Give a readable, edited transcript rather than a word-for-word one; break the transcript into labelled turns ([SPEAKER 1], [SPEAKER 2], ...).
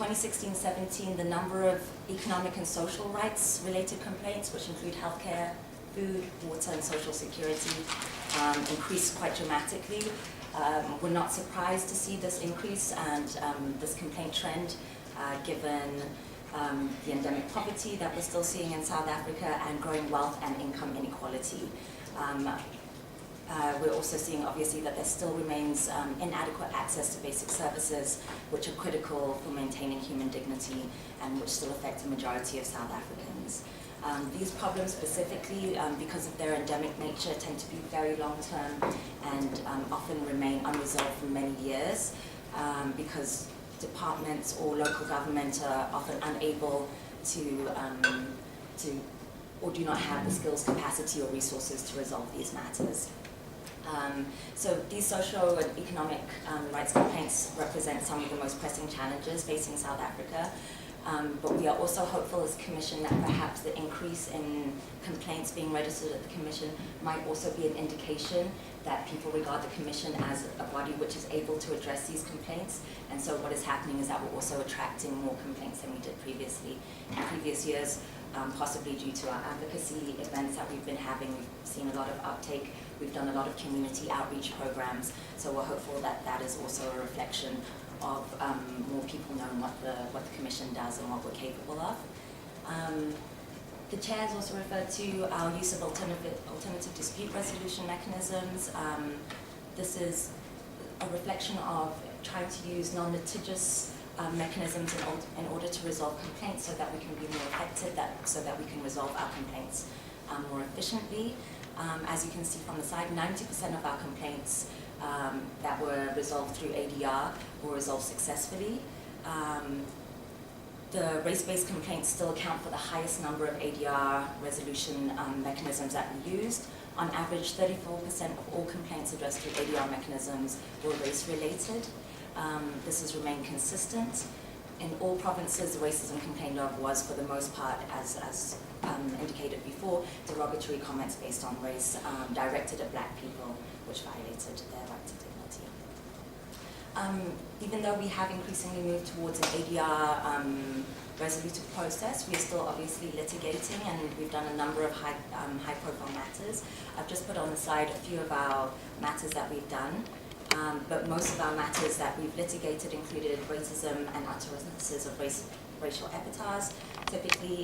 [SPEAKER 1] 2016-17, the number of economic and social rights related complaints, which include healthcare, food, water, and social security, increased quite dramatically. We're not surprised to see this increase and this complaint trend, given the endemic poverty that we're still seeing in South Africa and growing wealth and income inequality. We're also seeing, obviously, that there still remains inadequate access to basic services, which are critical for maintaining human dignity and which still affect a majority of South Africans. These problems specifically, because of their endemic nature, tend to be very long-term and often remain unresolved for many years because departments or local government are often unable to or do not have the skills, capacity, or resources to resolve these matters. So these social and economic rights complaints represent some of the most pressing challenges facing South Africa. But we are also hopeful as a Commission that perhaps the increase in complaints being registered at the Commission might also be an indication that people regard the Commission as a body which is able to address these complaints. And so what is happening is that we're also attracting more complaints than we did previously. In previous years, possibly due to our advocacy events that we've been having, we've seen a lot of uptake. We've done a lot of community outreach programs. So we're hopeful that that is also a reflection of more people knowing what the Commission does and what we're capable of. The Chair has also referred to our use of alternative dispute resolution mechanisms. This is a reflection of trying to use non-litigious mechanisms in order to resolve complaints so that we can be more effective, so that we can resolve our complaints more efficiently. As you can see from the side, 90% of our complaints that were resolved through ADR were resolved successfully. The race-based complaints still account for the highest number of ADR resolution mechanisms that we used. On average, 34% of all complaints addressed through ADR mechanisms were race-related. This has remained consistent. In all provinces, the racism complained of was, for the most part, as indicated before, derogatory comments based on race directed at Black people, which violated their right to dignity. Even though we have increasingly moved towards an ADR resolutive process, we are still obviously litigating, and we've done a number of high-profile matters. I've just put on the slide a few of our matters that we've done. But most of our matters that we've litigated included racism and utterances of racial epithets, typically